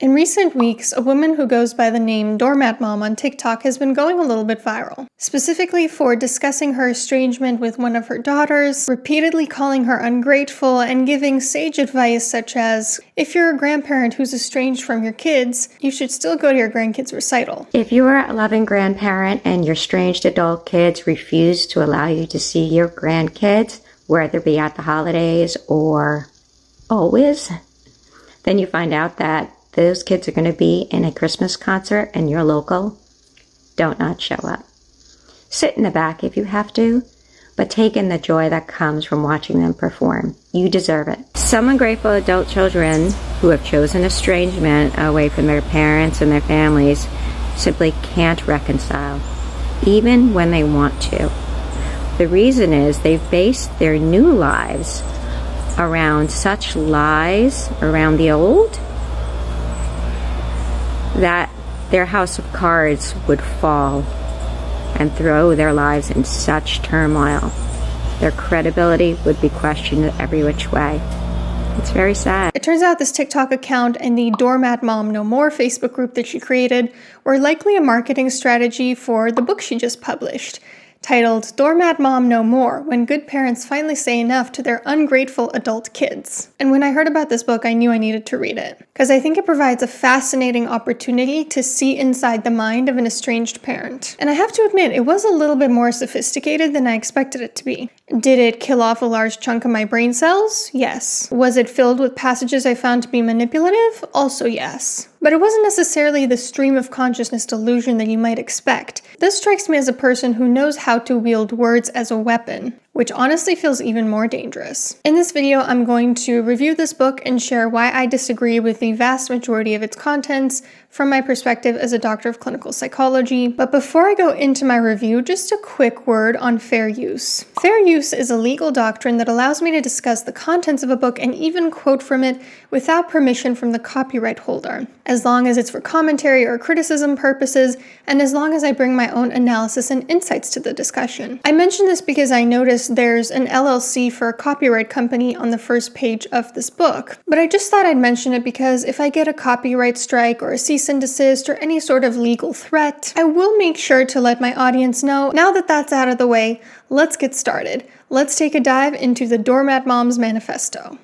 In recent weeks, a woman who goes by the name Doormat Mom on TikTok has been going a little bit viral, specifically for discussing her estrangement with one of her daughters, repeatedly calling her ungrateful, and giving sage advice such as, if you're a grandparent who's estranged from your kids, you should still go to your grandkids' recital. If you are a loving grandparent and your estranged adult kids refuse to allow you to see your grandkids, whether it be at the holidays or always, then you find out that those kids are going to be in a Christmas concert and you're local, don't not show up. Sit in the back if you have to, but take in the joy that comes from watching them perform. You deserve it. Some ungrateful adult children who have chosen estrangement away from their parents and their families simply can't reconcile, even when they want to. The reason is they've based their new lives around such lies around the old that their house of cards would fall and throw their lives in such turmoil. Their credibility would be questioned every which way. It's very sad. It turns out this TikTok account and the Doormat Mom No More Facebook group that she created were likely a marketing strategy for the book she just published, titled Doormat Mom No More, When Good Parents Finally Say Enough to Their Ungrateful Adult Kids. And when I heard about this book, I knew I needed to read it, because I think it provides a fascinating opportunity to see inside the mind of an estranged parent. And I have to admit, it was a little bit more sophisticated than I expected it to be. Did it kill off a large chunk of my brain cells? Yes. Was it filled with passages I found to be manipulative? Also yes. But it wasn't necessarily the stream of consciousness delusion that you might expect. This strikes me as a person who knows how to wield words as a weapon, which honestly feels even more dangerous. In this video, I'm going to review this book and share why I disagree with the vast majority of its contents from my perspective as a doctor of clinical psychology. But before I go into my review, just a quick word on fair use. Fair use is a legal doctrine that allows me to discuss the contents of a book and even quote from it without permission from the copyright holder, as long as it's for commentary or criticism purposes, and as long as I bring my own analysis and insights to the discussion. I mention this because I noticed there's an LLC for a copyright company on the first page of this book, but I just thought I'd mention it because if I get a copyright strike or a cease and desist or any sort of legal threat, I will make sure to let my audience know. Now that that's out of the way, let's get started. Let's take a dive into the Doormat Mom's manifesto.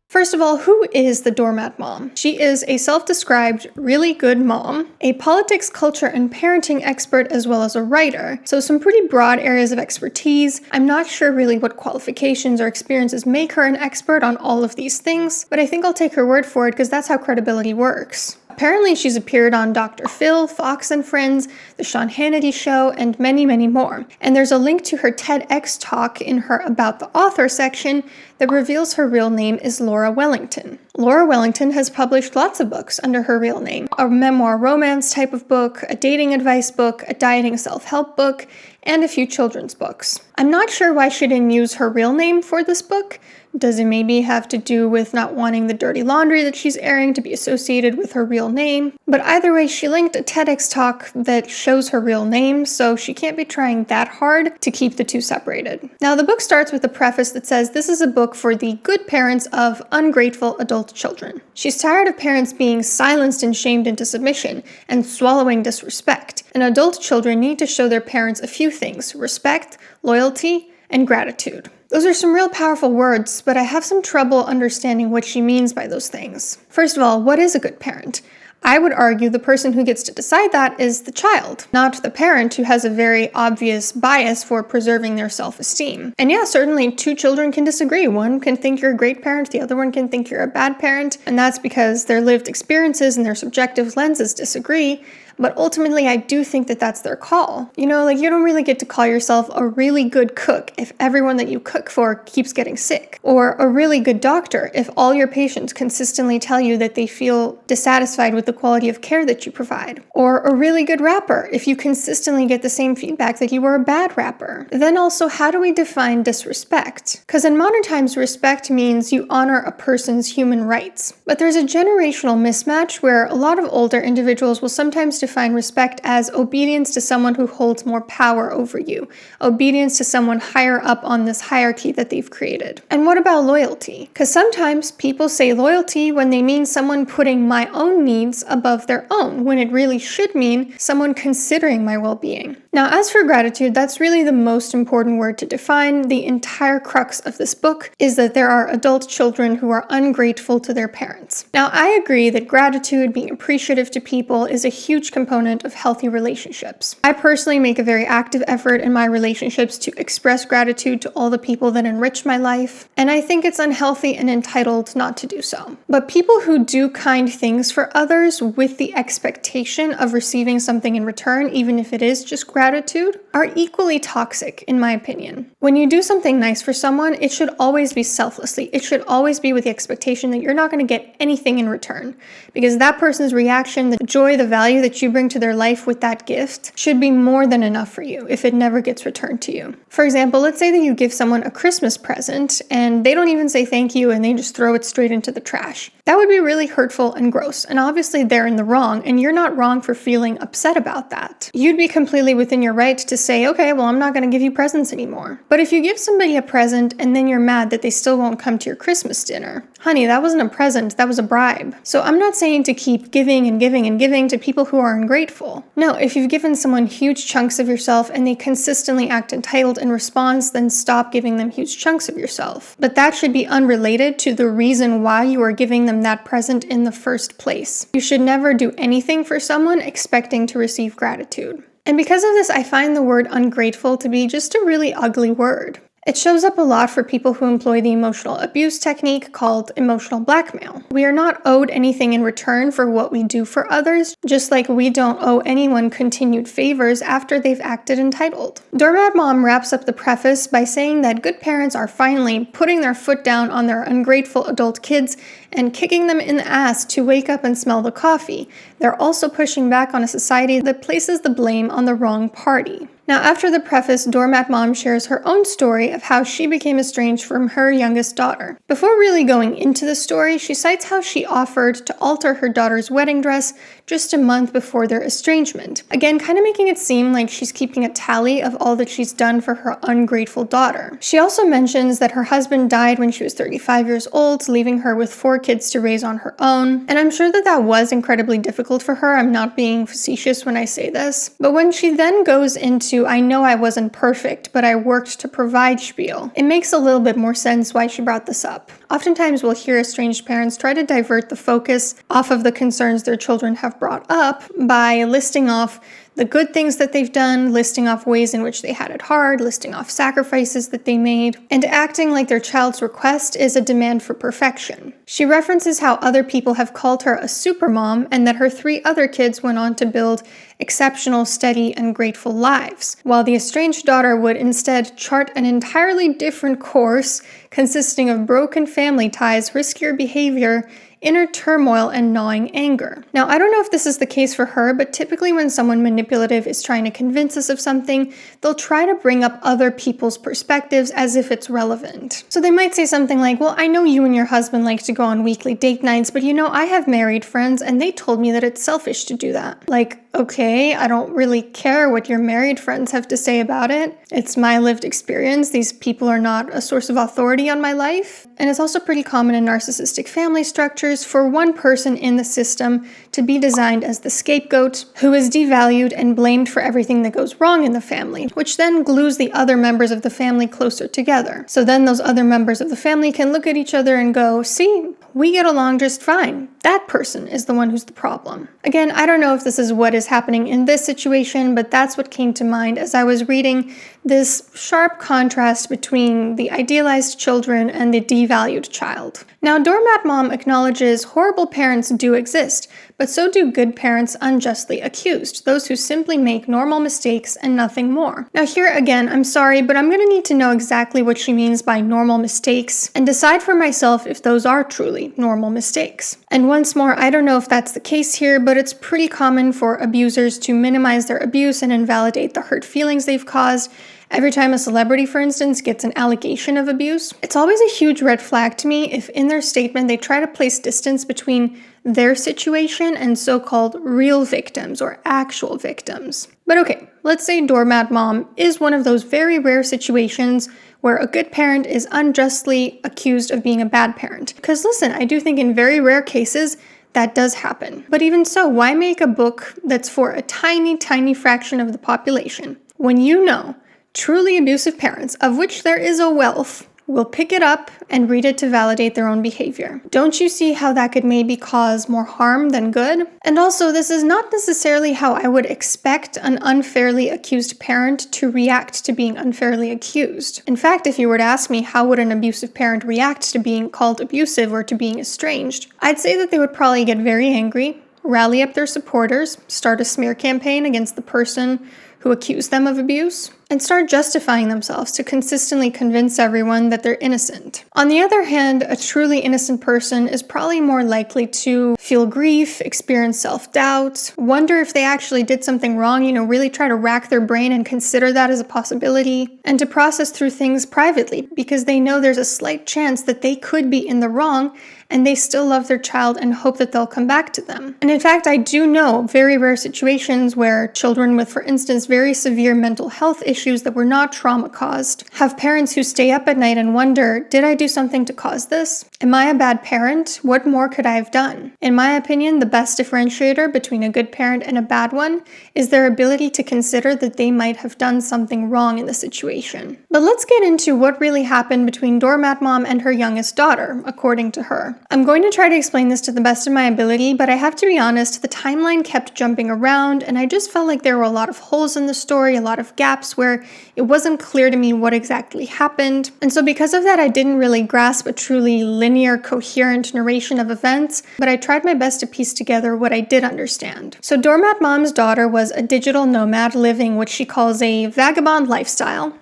First of all, who is the Doormat Mom? She is a self-described really good mom, a politics, culture, and parenting expert, as well as a writer. So some pretty broad areas of expertise. I'm not sure really what qualifications or experiences make her an expert on all of these things, but I think I'll take her word for it because that's how credibility works. Apparently, she's appeared on Dr. Phil, Fox and Friends, The Sean Hannity Show, and many, many more. And there's a link to her TEDx talk in her About the Author section that reveals her real name is Laura Wellington. Laura Wellington has published lots of books under her real name. A memoir romance type of book, a dating advice book, a dieting self-help book, and a few children's books. I'm not sure why she didn't use her real name for this book. Does it maybe have to do with not wanting the dirty laundry that she's airing to be associated with her real name? But either way, she linked a TEDx talk that shows her real name, so she can't be trying that hard to keep the two separated. Now, the book starts with a preface that says this is a book for the good parents of ungrateful adult children. She's tired of parents being silenced and shamed into submission and swallowing disrespect, and adult children need to show their parents a few things: respect, loyalty, and gratitude. Those are some real powerful words, but I have some trouble understanding what she means by those things. First of all, what is a good parent? I would argue the person who gets to decide that is the child, not the parent who has a very obvious bias for preserving their self-esteem. And yeah, certainly two children can disagree. One can think you're a great parent, the other one can think you're a bad parent, and that's because their lived experiences and their subjective lenses disagree. But ultimately, I do think that that's their call. You know, like you don't really get to call yourself a really good cook if everyone that you cook for keeps getting sick. Or a really good doctor if all your patients consistently tell you that they feel dissatisfied with the quality of care that you provide. Or a really good rapper if you consistently get the same feedback that you were a bad rapper. Then also, how do we define disrespect? Because in modern times, respect means you honor a person's human rights. But there's a generational mismatch where a lot of older individuals will sometimes define respect as obedience to someone who holds more power over you, obedience to someone higher up on this hierarchy that they've created. And what about loyalty? Because sometimes people say loyalty when they mean someone putting my own needs above their own, when it really should mean someone considering my well-being. Now, as for gratitude, that's really the most important word to define. The entire crux of this book is that there are adult children who are ungrateful to their parents. Now, I agree that gratitude, being appreciative to people, is a huge component of healthy relationships. I personally make a very active effort in my relationships to express gratitude to all the people that enrich my life, and I think it's unhealthy and entitled not to do so. But people who do kind things for others with the expectation of receiving something in return, even if it is just gratitude, are equally toxic, in my opinion. When you do something nice for someone, it should always be selflessly. It should always be with the expectation that you're not going to get anything in return, because that person's reaction, the joy, the value that you bring to their life with that gift should be more than enough for you if it never gets returned to you. For example, let's say that you give someone a Christmas present and they don't even say thank you and they just throw it straight into the trash. That would be really hurtful and gross, and obviously they're in the wrong, and you're not wrong for feeling upset about that. You'd be completely within your right to say, okay, well, I'm not going to give you presents anymore. But if you give somebody a present and then you're mad that they still won't come to your Christmas dinner, honey, that wasn't a present, that was a bribe. So I'm not saying to keep giving and giving and giving to people who are ungrateful. No, if you've given someone huge chunks of yourself and they consistently act entitled in response, then stop giving them huge chunks of yourself. But that should be unrelated to the reason why you are giving them that present in the first place. You should never do anything for someone expecting to receive gratitude. And because of this, I find the word ungrateful to be just a really ugly word. It shows up a lot for people who employ the emotional abuse technique called emotional blackmail. We are not owed anything in return for what we do for others, just like we don't owe anyone continued favors after they've acted entitled. Doormat Mom wraps up the preface by saying that good parents are finally putting their foot down on their ungrateful adult kids and kicking them in the ass to wake up and smell the coffee. They're also pushing back on a society that places the blame on the wrong party. Now, after the preface, Doormat Mom shares her own story of how she became estranged from her youngest daughter. Before really going into the story, she cites how she offered to alter her daughter's wedding dress just a month before their estrangement. Again, kind of making it seem like she's keeping a tally of all that she's done for her ungrateful daughter. She also mentions that her husband died when she was 35 years old, leaving her with 4 kids to raise on her own. And I'm sure that that was incredibly difficult for her. I'm not being facetious when I say this. But when she then goes into, I know I wasn't perfect, but I worked to provide spiel, it makes a little bit more sense why she brought this up. Oftentimes we'll hear estranged parents try to divert the focus off of the concerns their children have brought up by listing off the good things that they've done, listing off ways in which they had it hard, listing off sacrifices that they made, and acting like their child's request is a demand for perfection. She references how other people have called her a supermom and that her 3 other kids went on to build exceptional, steady, and grateful lives, while the estranged daughter would instead chart an entirely different course consisting of broken family ties, riskier behavior, inner turmoil, and gnawing anger. Now, I don't know if this is the case for her, but typically when someone manipulative is trying to convince us of something, they'll try to bring up other people's perspectives as if it's relevant. So they might say something like, well, I know you and your husband like to go on weekly date nights, but I have married friends and they told me that it's selfish to do that. Like, okay, I don't really care what your married friends have to say about it. It's my lived experience. These people are not a source of authority on my life. And it's also pretty common in narcissistic family structures for one person in the system to be designed as the scapegoat who is devalued and blamed for everything that goes wrong in the family, which then glues the other members of the family closer together. So then those other members of the family can look at each other and go, see, we get along just fine. That person is the one who's the problem. Again, I don't know if this is what is happening in this situation, but that's what came to mind as I was reading this sharp contrast between the idealized children and the devalued child. Now, Doormat Mom acknowledges horrible parents do exist, but so do good parents unjustly accused, those who simply make normal mistakes and nothing more. Now here again, I'm sorry, but I'm going to need to know exactly what she means by normal mistakes and decide for myself if those are truly normal mistakes. And once more, I don't know if that's the case here, but it's pretty common for abusers to minimize their abuse and invalidate the hurt feelings they've caused. Every time a celebrity, for instance, gets an allegation of abuse, it's always a huge red flag to me if in their statement they try to place distance between their situation and so-called real victims or actual victims. But okay, let's say Doormat Mom is one of those very rare situations where a good parent is unjustly accused of being a bad parent. Because listen, I do think in very rare cases, that does happen. But even so, why make a book that's for a tiny, tiny fraction of the population when you know truly abusive parents, of which there is a wealth, will pick it up and read it to validate their own behavior? Don't you see how that could maybe cause more harm than good? And also, this is not necessarily how I would expect an unfairly accused parent to react to being unfairly accused. In fact, if you were to ask me how would an abusive parent react to being called abusive or to being estranged, I'd say that they would probably get very angry, rally up their supporters, start a smear campaign against the person who accused them of abuse, and start justifying themselves to consistently convince everyone that they're innocent. On the other hand, a truly innocent person is probably more likely to feel grief, experience self-doubt, wonder if they actually did something wrong, really try to rack their brain and consider that as a possibility, and to process through things privately because they know there's a slight chance that they could be in the wrong and they still love their child and hope that they'll come back to them. And in fact, I do know very rare situations where children with, for instance, very severe mental health issues that were not trauma caused have parents who stay up at night and wonder, did I do something to cause this? Am I a bad parent? What more could I have done? In my opinion, the best differentiator between a good parent and a bad one is their ability to consider that they might have done something wrong in the situation. But let's get into what really happened between Doormat Mom and her youngest daughter, according to her. I'm going to try to explain this to the best of my ability, but I have to be honest, the timeline kept jumping around, and I just felt like there were a lot of holes in the story, a lot of gaps where it wasn't clear to me what exactly happened. And so because of that, I didn't really grasp a truly linear, coherent narration of events, but I tried my best to piece together what I did understand. So Doormat Mom's daughter was a digital nomad living what she calls a vagabond lifestyle.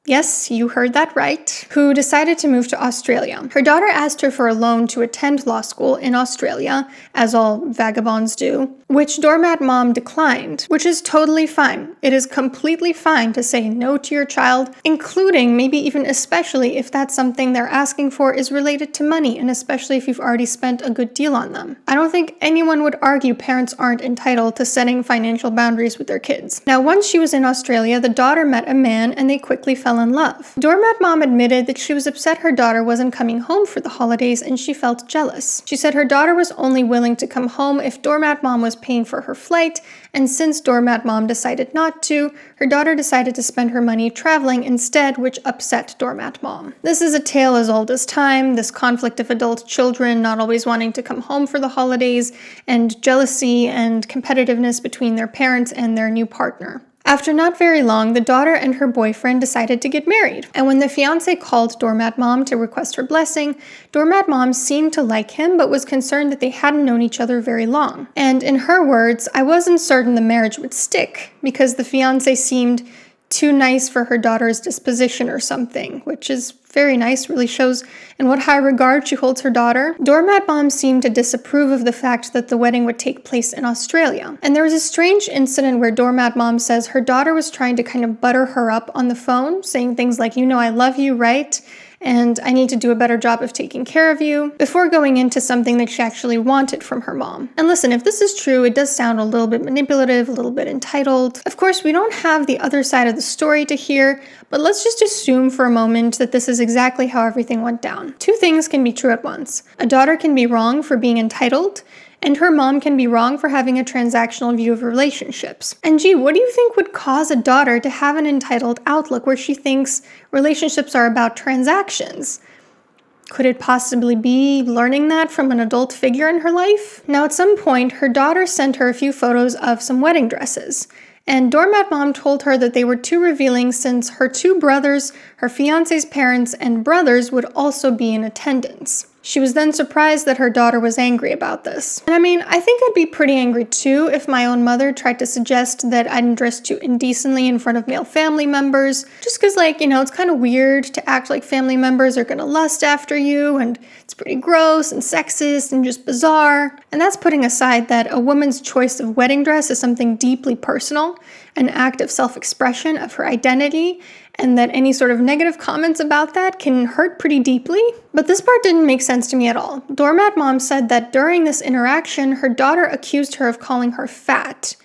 Yes, you heard that right, who decided to move to Australia. Her daughter asked her for a loan to attend law school in Australia, as all vagabonds do, which Doormat Mom declined, which is totally fine. It is completely fine to say no to your child, including, maybe even especially, if that's something they're asking for is related to money, and especially if you've already spent a good deal on them. I don't think anyone would argue parents aren't entitled to setting financial boundaries with their kids. Now, once she was in Australia, the daughter met a man and they quickly fell in love. Doormat Mom admitted that she was upset her daughter wasn't coming home for the holidays and she felt jealous. She said her daughter was only willing to come home if Doormat Mom was paying for her flight, and since Doormat Mom decided not to, her daughter decided to spend her money traveling instead, which upset Doormat Mom. This is a tale as old as time, this conflict of adult children not always wanting to come home for the holidays, and jealousy and competitiveness between their parents and their new partner. After not very long, the daughter and her boyfriend decided to get married, and when the fiancé called Doormat Mom to request her blessing, Doormat Mom seemed to like him but was concerned that they hadn't known each other very long. And in her words, I wasn't certain the marriage would stick because the fiancé seemed too nice for her daughter's disposition or something, which is very nice, really shows in what high regard she holds her daughter. Doormat Mom seemed to disapprove of the fact that the wedding would take place in Australia. And there was a strange incident where Doormat Mom says her daughter was trying to kind of butter her up on the phone, saying things like, I love you, right? And I need to do a better job of taking care of you, before going into something that she actually wanted from her mom. And listen, if this is true, it does sound a little bit manipulative, a little bit entitled. Of course, we don't have the other side of the story to hear, but let's just assume for a moment that this is exactly how everything went down. Two things can be true at once. A daughter can be wrong for being entitled, and her mom can be wrong for having a transactional view of relationships. And gee, what do you think would cause a daughter to have an entitled outlook where she thinks relationships are about transactions? Could it possibly be learning that from an adult figure in her life? Now, at some point, her daughter sent her a few photos of some wedding dresses. And Doormat Mom told her that they were too revealing since her 2 brothers, her fiancé's parents, and brothers would also be in attendance. She was then surprised that her daughter was angry about this. And I mean, I think I'd be pretty angry too if my own mother tried to suggest that I'd dress too indecently in front of male family members. Just because, like, it's kind of weird to act like family members are gonna lust after you, and it's pretty gross and sexist and just bizarre. And that's putting aside that a woman's choice of wedding dress is something deeply personal, an act of self-expression of her identity, and that any sort of negative comments about that can hurt pretty deeply. But this part didn't make sense to me at all. Doormat Mom said that during this interaction, her daughter accused her of calling her fat,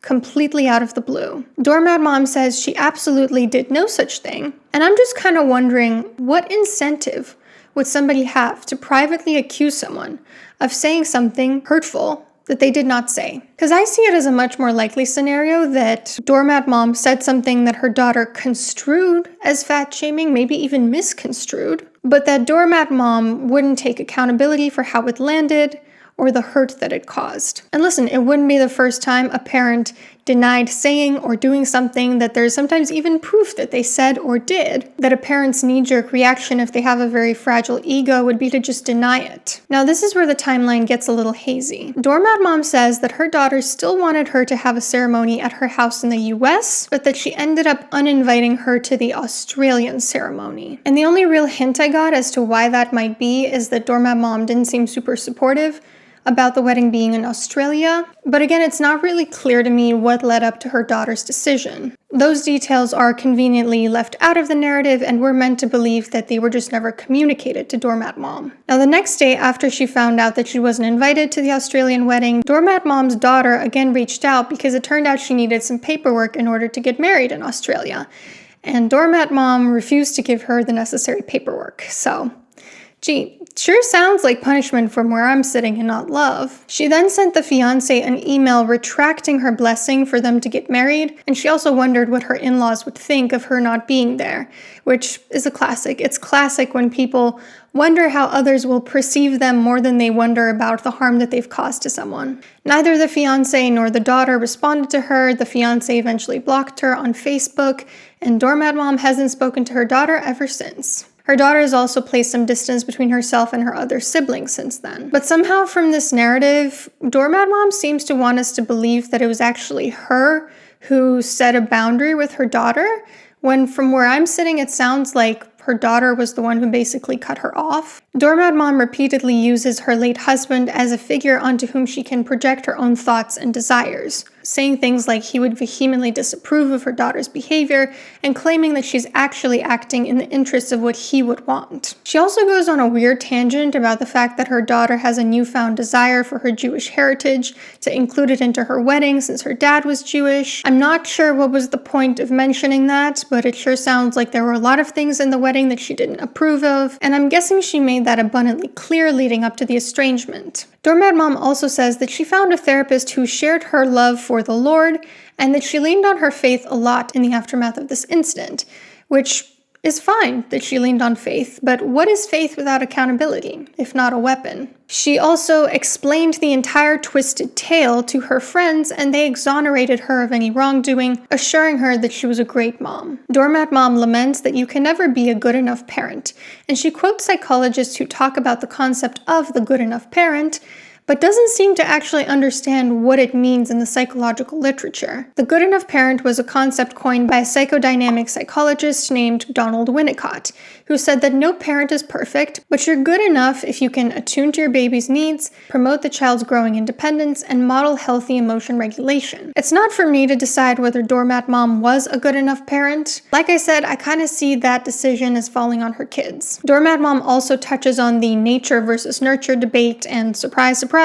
completely out of the blue. Doormat Mom says she absolutely did no such thing, and I'm just kind of wondering, what incentive would somebody have to privately accuse someone of saying something hurtful that they did not say? Because I see it as a much more likely scenario that Doormat Mom said something that her daughter construed as fat shaming, maybe even misconstrued, but that Doormat Mom wouldn't take accountability for how it landed or the hurt that it caused. And listen, it wouldn't be the first time a parent denied saying or doing something that there's sometimes even proof that they said or did. That a parent's knee-jerk reaction if they have a very fragile ego would be to just deny it. Now, this is where the timeline gets a little hazy. Doormat Mom says that her daughter still wanted her to have a ceremony at her house in the US, but that she ended up uninviting her to the Australian ceremony. And the only real hint I got as to why that might be is that Doormat Mom didn't seem super supportive about the wedding being in Australia, but again, it's not really clear to me what led up to her daughter's decision. Those details are conveniently left out of the narrative, and we're meant to believe that they were just never communicated to Doormat Mom. Now, the next day after she found out that she wasn't invited to the Australian wedding, Doormat Mom's daughter again reached out because it turned out she needed some paperwork in order to get married in Australia, and Doormat Mom refused to give her the necessary paperwork. So, gee, sure sounds like punishment from where I'm sitting and not love. She then sent the fiancé an email retracting her blessing for them to get married, and she also wondered what her in-laws would think of her not being there, which is a classic. It's classic when people wonder how others will perceive them more than they wonder about the harm that they've caused to someone. Neither the fiancé nor the daughter responded to her. The fiancé eventually blocked her on Facebook, and Doormat Mom hasn't spoken to her daughter ever since. Her daughter has also placed some distance between herself and her other siblings since then. But somehow from this narrative, Doormat Mom seems to want us to believe that it was actually her who set a boundary with her daughter, when from where I'm sitting, it sounds like her daughter was the one who basically cut her off. Doormat Mom repeatedly uses her late husband as a figure onto whom she can project her own thoughts and desires, saying things like he would vehemently disapprove of her daughter's behavior and claiming that she's actually acting in the interests of what he would want. She also goes on a weird tangent about the fact that her daughter has a newfound desire for her Jewish heritage to include it into her wedding since her dad was Jewish. I'm not sure what was the point of mentioning that, but it sure sounds like there were a lot of things in the wedding that she didn't approve of, and I'm guessing she made that abundantly clear leading up to the estrangement. Doormat Mom also says that she found a therapist who shared her love for the Lord, and that she leaned on her faith a lot in the aftermath of this incident, which is fine that she leaned on faith, but what is faith without accountability, if not a weapon? She also explained the entire twisted tale to her friends, and they exonerated her of any wrongdoing, assuring her that she was a great mom. Doormat Mom laments that you can never be a good enough parent, and she quotes psychologists who talk about the concept of the good enough parent, but doesn't seem to actually understand what it means in the psychological literature. The good enough parent was a concept coined by a psychodynamic psychologist named Donald Winnicott, who said that no parent is perfect, but you're good enough if you can attune to your baby's needs, promote the child's growing independence, and model healthy emotion regulation. It's not for me to decide whether Doormat Mom was a good enough parent. Like I said, I kind of see that decision as falling on her kids. Doormat Mom also touches on the nature versus nurture debate, and surprise, surprise,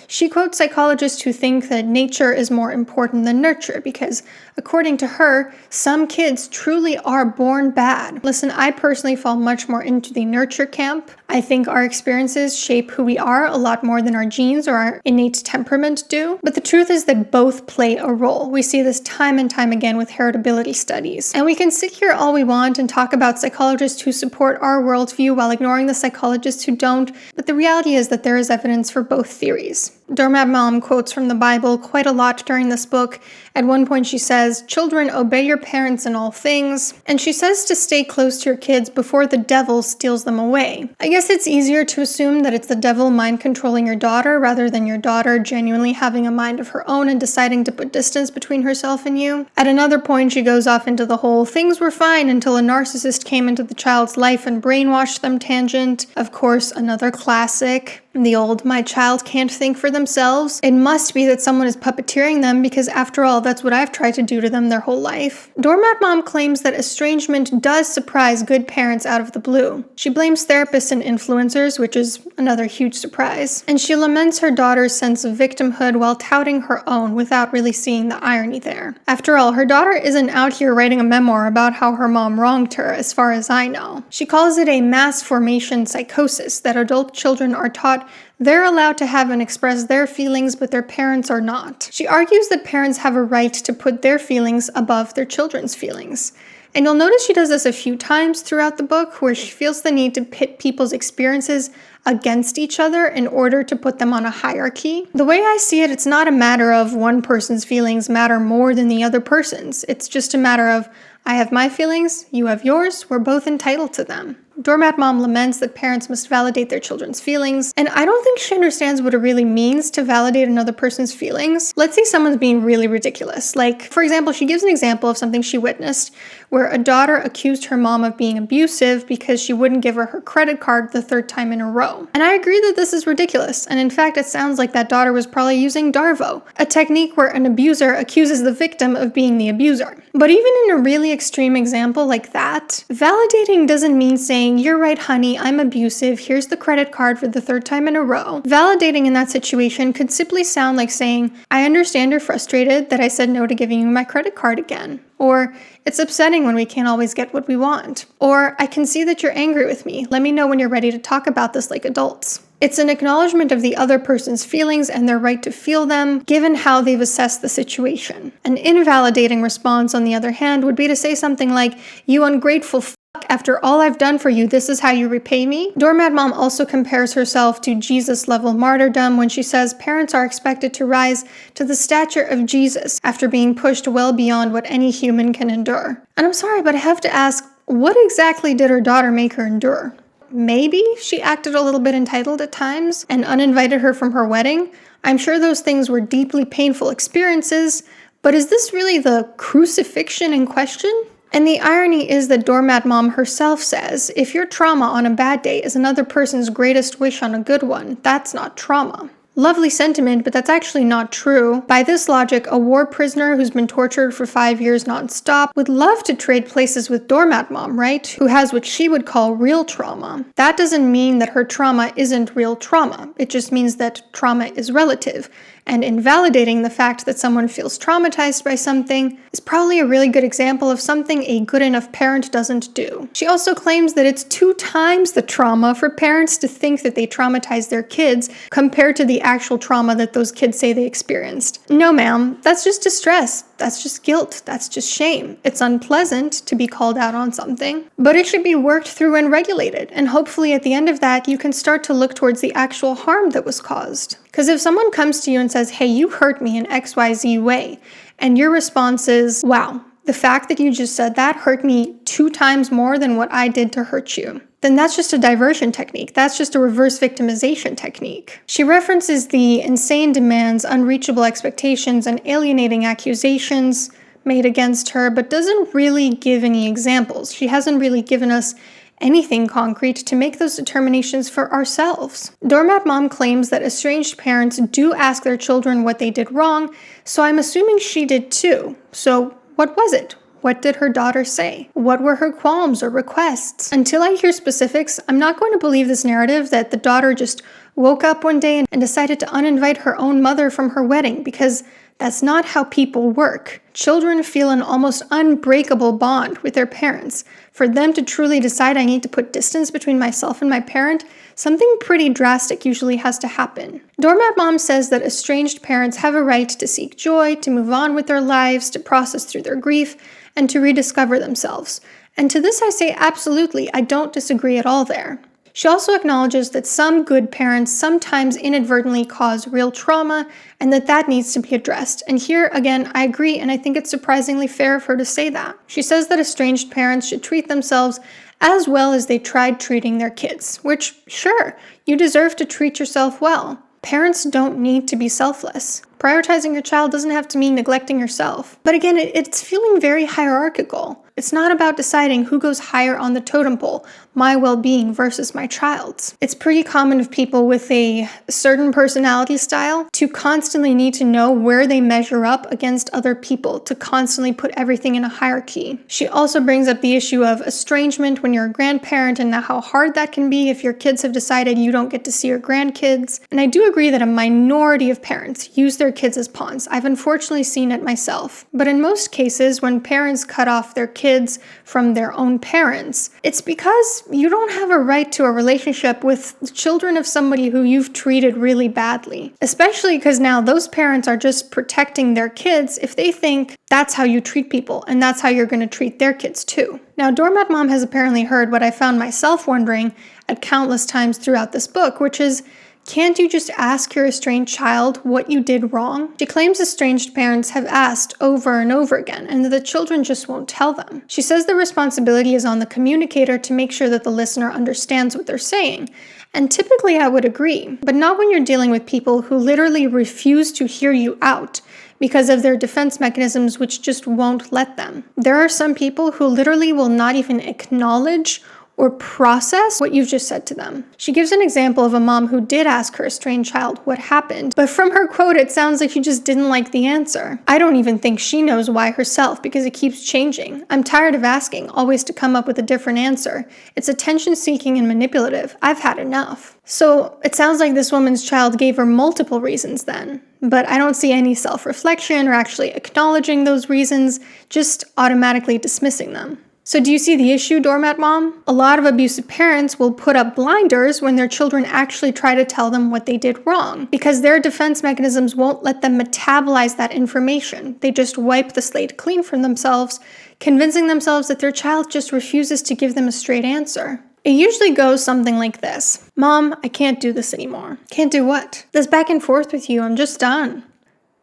she quotes psychologists who think that nature is more important than nurture because, according to her, some kids truly are born bad. Listen, I personally fall much more into the nurture camp. I think our experiences shape who we are a lot more than our genes or our innate temperament do. But the truth is that both play a role. We see this time and time again with heritability studies. And we can sit here all we want and talk about psychologists who support our worldview while ignoring the psychologists who don't. But the reality is that there is evidence for both theories. Doormat Mom quotes from the Bible quite a lot during this book. At one point she says, "Children, obey your parents in all things." And she says to stay close to your kids before the devil steals them away. I guess it's easier to assume that it's the devil mind controlling your daughter rather than your daughter genuinely having a mind of her own and deciding to put distance between herself and you. At another point she goes off into the whole "things were fine until a narcissist came into the child's life and brainwashed them" tangent. Of course, another classic. The old "my child can't think for themselves. It must be that someone is puppeteering them because after all, that's what I've tried to do to them their whole life." Doormat Mom claims that estrangement does surprise good parents out of the blue. She blames therapists and influencers, which is another huge surprise. And she laments her daughter's sense of victimhood while touting her own without really seeing the irony there. After all, her daughter isn't out here writing a memoir about how her mom wronged her, as far as I know. She calls it a mass formation psychosis that adult children are taught they're allowed to have and express their feelings, but their parents are not. She argues that parents have a right to put their feelings above their children's feelings. And you'll notice she does this a few times throughout the book, where she feels the need to pit people's experiences against each other in order to put them on a hierarchy. The way I see it, it's not a matter of one person's feelings matter more than the other person's. It's just a matter of, I have my feelings, you have yours, we're both entitled to them. Doormat Mom laments that parents must validate their children's feelings, and I don't think she understands what it really means to validate another person's feelings. Let's say someone's being really ridiculous. Like, for example, she gives an example of something she witnessed where a daughter accused her mom of being abusive because she wouldn't give her credit card the third time in a row. And I agree that this is ridiculous, and in fact, it sounds like that daughter was probably using Darvo, a technique where an abuser accuses the victim of being the abuser. But even in a really extreme example like that, validating doesn't mean saying, "You're right, honey, I'm abusive, here's the credit card for the third time in a row." Validating in that situation could simply sound like saying, "I understand you're frustrated that I said no to giving you my credit card again." Or, "It's upsetting when we can't always get what we want." Or, "I can see that you're angry with me. Let me know when you're ready to talk about this like adults." It's an acknowledgement of the other person's feelings and their right to feel them, given how they've assessed the situation. An invalidating response, on the other hand, would be to say something like, "You ungrateful after all I've done for you, this is how you repay me?" Doormat Mom also compares herself to Jesus-level martyrdom when she says parents are expected to rise to the stature of Jesus after being pushed well beyond what any human can endure. And I'm sorry, but I have to ask, what exactly did her daughter make her endure? Maybe she acted a little bit entitled at times and uninvited her from her wedding. I'm sure those things were deeply painful experiences, but is this really the crucifixion in question? And the irony is that Doormat Mom herself says, if your trauma on a bad day is another person's greatest wish on a good one, that's not trauma. Lovely sentiment, but that's actually not true. By this logic, a war prisoner who's been tortured for 5 years non-stop would love to trade places with Doormat Mom, right? Who has what she would call real trauma. That doesn't mean that her trauma isn't real trauma. It just means that trauma is relative. And invalidating the fact that someone feels traumatized by something is probably a really good example of something a good enough parent doesn't do. She also claims that it's 2 times the trauma for parents to think that they traumatize their kids compared to the actual trauma that those kids say they experienced. No, ma'am, that's just distress. That's just guilt. That's just shame. It's unpleasant to be called out on something, but it should be worked through and regulated. And hopefully at the end of that, you can start to look towards the actual harm that was caused. Because if someone comes to you and says, "Hey, you hurt me in XYZ way," and your response is, "Wow, the fact that you just said that hurt me 2 times more than what I did to hurt you," then that's just a diversion technique. That's just a reverse victimization technique. She references the insane demands, unreachable expectations, and alienating accusations made against her, but doesn't really give any examples. She hasn't really given us anything concrete to make those determinations for ourselves. Doormat Mom claims that estranged parents do ask their children what they did wrong, so I'm assuming she did too. So what was it? What did her daughter say? What were her qualms or requests? Until I hear specifics, I'm not going to believe this narrative that the daughter just woke up one day and decided to uninvite her own mother from her wedding because that's not how people work. Children feel an almost unbreakable bond with their parents. For them to truly decide I need to put distance between myself and my parent, something pretty drastic usually has to happen. Doormat Mom says that estranged parents have a right to seek joy, to move on with their lives, to process through their grief, and to rediscover themselves. And to this I say absolutely, I don't disagree at all there. She also acknowledges that some good parents sometimes inadvertently cause real trauma and that needs to be addressed. And here, again, I agree, and I think it's surprisingly fair of her to say that. She says that estranged parents should treat themselves as well as they tried treating their kids, which, sure, you deserve to treat yourself well. Parents don't need to be selfless. Prioritizing your child doesn't have to mean neglecting yourself. But again, it's feeling very hierarchical. It's not about deciding who goes higher on the totem pole, my well-being versus my child's. It's pretty common of people with a certain personality style to constantly need to know where they measure up against other people, to constantly put everything in a hierarchy. She also brings up the issue of estrangement when you're a grandparent and how hard that can be if your kids have decided you don't get to see your grandkids. And I do agree that a minority of parents use their kids as pawns. I've unfortunately seen it myself. But in most cases, when parents cut off their kids from their own parents, it's because you don't have a right to a relationship with the children of somebody who you've treated really badly. Especially because now those parents are just protecting their kids if they think that's how you treat people and that's how you're going to treat their kids too. Now, Doormat Mom has apparently heard what I found myself wondering at countless times throughout this book, which is, can't you just ask your estranged child what you did wrong? She claims estranged parents have asked over and over again, and that the children just won't tell them. She says the responsibility is on the communicator to make sure that the listener understands what they're saying. And typically I would agree, but not when you're dealing with people who literally refuse to hear you out because of their defense mechanisms which just won't let them. There are some people who literally will not even acknowledge or process what you've just said to them. She gives an example of a mom who did ask her estranged child what happened, but from her quote, it sounds like she just didn't like the answer. I don't even think she knows why herself because it keeps changing. I'm tired of asking, always to come up with a different answer. It's attention-seeking and manipulative. I've had enough. So it sounds like this woman's child gave her multiple reasons then, but I don't see any self-reflection or actually acknowledging those reasons, just automatically dismissing them. So do you see the issue, Doormat Mom? A lot of abusive parents will put up blinders when their children actually try to tell them what they did wrong, because their defense mechanisms won't let them metabolize that information. They just wipe the slate clean from themselves, convincing themselves that their child just refuses to give them a straight answer. It usually goes something like this. Mom, I can't do this anymore. Can't do what? This back and forth with you, I'm just done.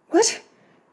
What?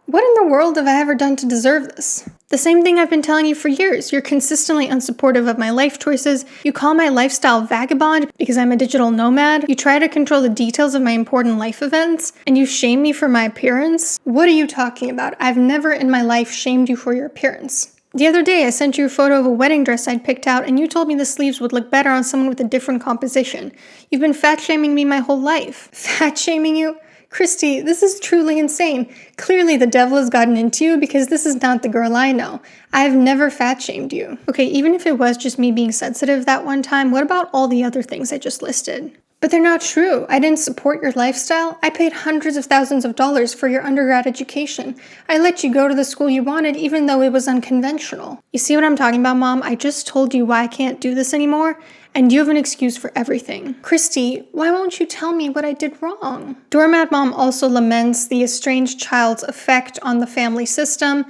What in the world have I ever done to deserve this? The same thing I've been telling you for years. You're consistently unsupportive of my life choices. You call my lifestyle vagabond because I'm a digital nomad. You try to control the details of my important life events. And you shame me for my appearance. What are you talking about? I've never in my life shamed you for your appearance. The other day, I sent you a photo of a wedding dress I'd picked out, and you told me the sleeves would look better on someone with a different composition. You've been fat-shaming me my whole life. Fat-shaming you? Christy, this is truly insane. Clearly the devil has gotten into you because this is not the girl I know. I've never fat-shamed you. Okay, even if it was just me being sensitive that one time, what about all the other things I just listed? But they're not true. I didn't support your lifestyle. I paid hundreds of thousands of dollars for your undergrad education. I let you go to the school you wanted even though it was unconventional. You see what I'm talking about, Mom? I just told you why I can't do this anymore, and you have an excuse for everything. Christy, why won't you tell me what I did wrong? Doormat Mom also laments the estranged child's effect on the family system.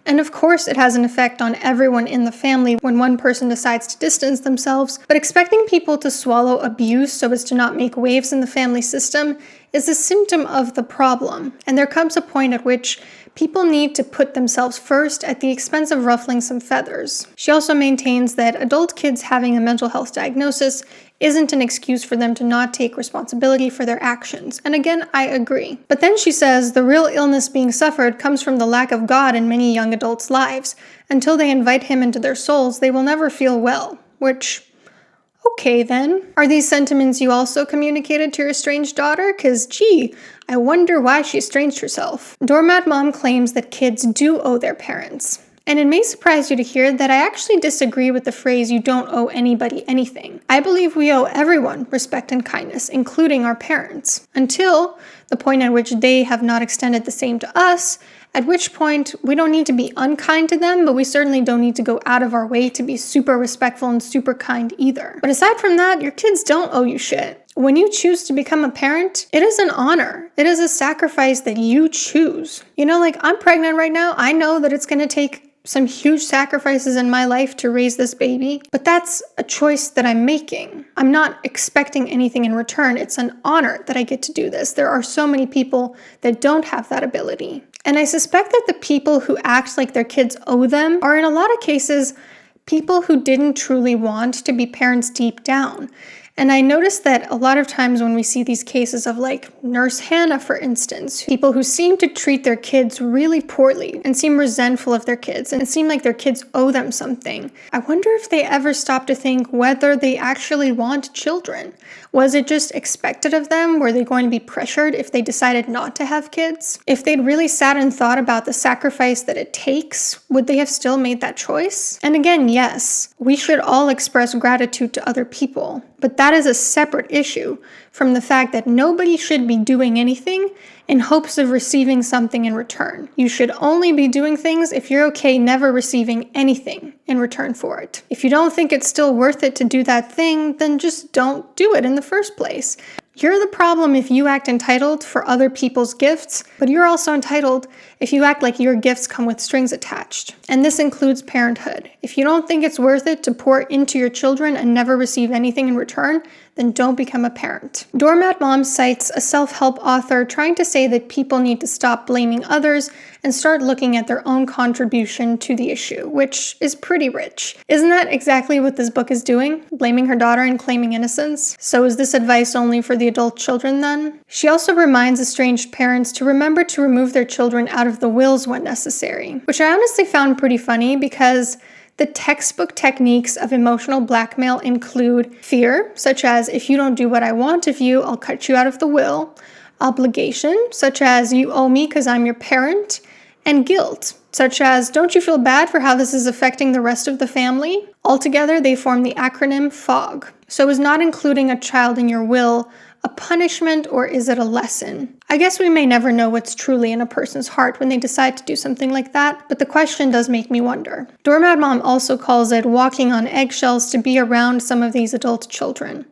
And of course it has an effect on everyone in the family when one person decides to distance themselves, but expecting people to swallow abuse so as to not make waves in the family system is a symptom of the problem. And there comes a point at which people need to put themselves first at the expense of ruffling some feathers. She also maintains that adult kids having a mental health diagnosis isn't an excuse for them to not take responsibility for their actions. And again, I agree. But then she says the real illness being suffered comes from the lack of God in many young adults' lives. Until they invite him into their souls, they will never feel well. Which, okay then. Are these sentiments you also communicated to your estranged daughter? 'Cause gee, I wonder why she estranged herself. Doormat Mom claims that kids do owe their parents. And it may surprise you to hear that I actually disagree with the phrase, you don't owe anybody anything. I believe we owe everyone respect and kindness, including our parents, until the point at which they have not extended the same to us, at which point we don't need to be unkind to them, but we certainly don't need to go out of our way to be super respectful and super kind either. But aside from that, your kids don't owe you shit. When you choose to become a parent, it is an honor. It is a sacrifice that you choose. I'm pregnant right now. I know that it's going to take some huge sacrifices in my life to raise this baby, but that's a choice that I'm making. I'm not expecting anything in return. It's an honor that I get to do this. There are so many people that don't have that ability. And I suspect that the people who act like their kids owe them are in a lot of cases people who didn't truly want to be parents deep down. And I noticed that a lot of times when we see these cases of Nurse Hannah, for instance, people who seem to treat their kids really poorly and seem resentful of their kids and seem like their kids owe them something, I wonder if they ever stop to think whether they actually want children. Was it just expected of them? Were they going to be pressured if they decided not to have kids? If they'd really sat and thought about the sacrifice that it takes, would they have still made that choice? And again, yes, we should all express gratitude to other people, but that is a separate issue from the fact that nobody should be doing anything in hopes of receiving something in return. You should only be doing things if you're okay never receiving anything in return for it. If you don't think it's still worth it to do that thing, then just don't do it in the first place. You're the problem if you act entitled for other people's gifts, but you're also entitled if you act like your gifts come with strings attached. And this includes parenthood. If you don't think it's worth it to pour into your children and never receive anything in return, then don't become a parent. Doormat Mom cites a self-help author trying to say that people need to stop blaming others and start looking at their own contribution to the issue, which is pretty rich. Isn't that exactly what this book is doing? Blaming her daughter and claiming innocence? So is this advice only for the adult children then? She also reminds estranged parents to remember to remove their children out of the wills when necessary, which I honestly found pretty funny because the textbook techniques of emotional blackmail include fear, such as if you don't do what I want of you, I'll cut you out of the will, obligation, such as you owe me because I'm your parent, and guilt, such as don't you feel bad for how this is affecting the rest of the family? Altogether, they form the acronym FOG. So is not including a child in your will a punishment or is it a lesson? I guess we may never know what's truly in a person's heart when they decide to do something like that, but the question does make me wonder. Doormat Mom also calls it walking on eggshells to be around some of these adult children.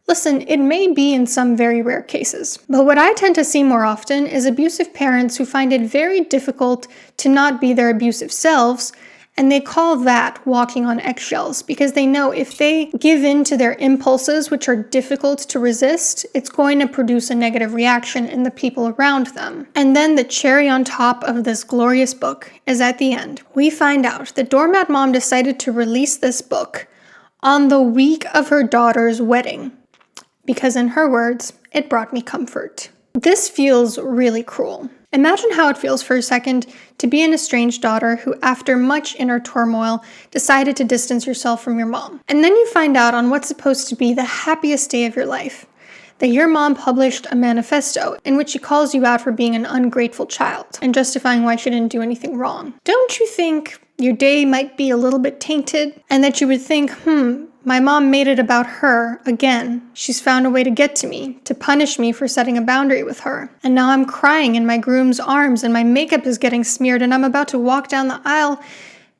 Listen, it may be in some very rare cases, but what I tend to see more often is abusive parents who find it very difficult to not be their abusive selves, and they call that walking on eggshells because they know if they give in to their impulses, which are difficult to resist, it's going to produce a negative reaction in the people around them. And then the cherry on top of this glorious book is at the end. We find out that Doormat Mom decided to release this book on the week of her daughter's wedding because, in her words, it brought me comfort. This feels really cruel. Imagine how it feels for a second to be an estranged daughter who, after much inner turmoil, decided to distance yourself from your mom. And then you find out on what's supposed to be the happiest day of your life, that your mom published a manifesto in which she calls you out for being an ungrateful child and justifying why she didn't do anything wrong. Don't you think your day might be a little bit tainted and that you would think, my mom made it about her again. She's found a way to get to me, to punish me for setting a boundary with her. And now I'm crying in my groom's arms and my makeup is getting smeared and I'm about to walk down the aisle,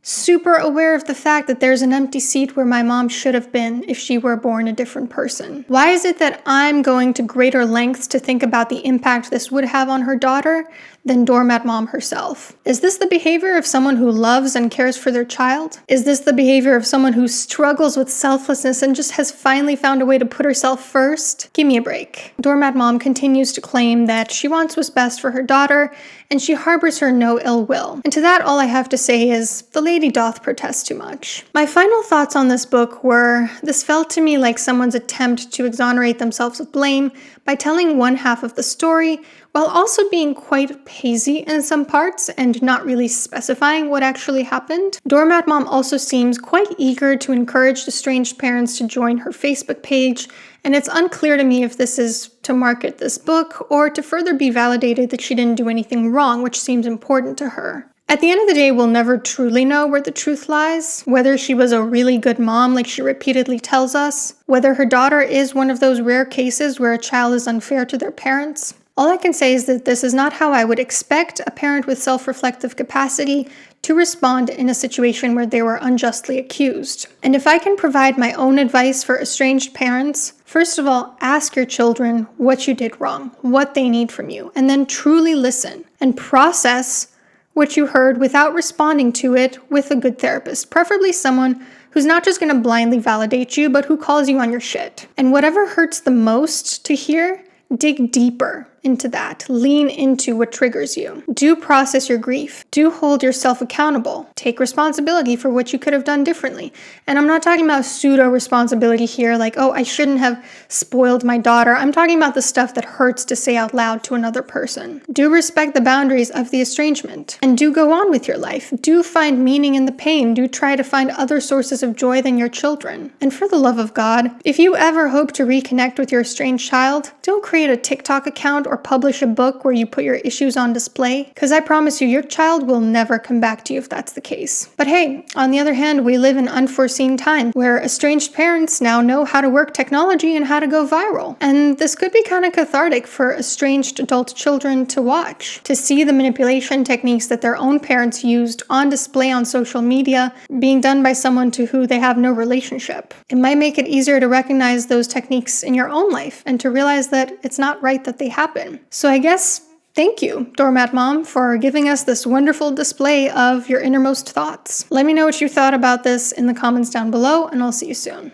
super aware of the fact that there's an empty seat where my mom should have been if she were born a different person. Why is it that I'm going to greater lengths to think about the impact this would have on her daughter than Doormat Mom herself? Is this the behavior of someone who loves and cares for their child? Is this the behavior of someone who struggles with selflessness and just has finally found a way to put herself first? Give me a break. Doormat Mom continues to claim that she wants what's best for her daughter and she harbors her no ill will. And to that, all I have to say is, the lady doth protest too much. My final thoughts on this book were, this felt to me like someone's attempt to exonerate themselves of blame by telling one half of the story, while also being quite hazy in some parts and not really specifying what actually happened. Doormat Mom also seems quite eager to encourage estranged parents to join her Facebook page, and it's unclear to me if this is to market this book or to further be validated that she didn't do anything wrong, which seems important to her. At the end of the day, we'll never truly know where the truth lies, whether she was a really good mom like she repeatedly tells us, whether her daughter is one of those rare cases where a child is unfair to their parents. All I can say is that this is not how I would expect a parent with self-reflective capacity to respond in a situation where they were unjustly accused. And if I can provide my own advice for estranged parents, first of all, ask your children what you did wrong, what they need from you, and then truly listen and process what you heard without responding to it with a good therapist, preferably someone who's not just going to blindly validate you, but who calls you on your shit. And whatever hurts the most to hear, dig deeper into that. Lean into what triggers you. Do process your grief. Do hold yourself accountable. Take responsibility for what you could have done differently. And I'm not talking about pseudo responsibility here, like, oh, I shouldn't have spoiled my daughter. I'm talking about the stuff that hurts to say out loud to another person. Do respect the boundaries of the estrangement. And do go on with your life. Do find meaning in the pain. Do try to find other sources of joy than your children. And for the love of God, if you ever hope to reconnect with your estranged child, don't create a TikTok account or publish a book where you put your issues on display, because I promise you, your child will never come back to you if that's the case. But hey, on the other hand, we live in unforeseen times where estranged parents now know how to work technology and how to go viral. And this could be kind of cathartic for estranged adult children to watch, to see the manipulation techniques that their own parents used on display on social media being done by someone to who they have no relationship. It might make it easier to recognize those techniques in your own life and to realize that it's not right that they happen. So I guess, thank you, Doormat Mom, for giving us this wonderful display of your innermost thoughts. Let me know what you thought about this in the comments down below, and I'll see you soon.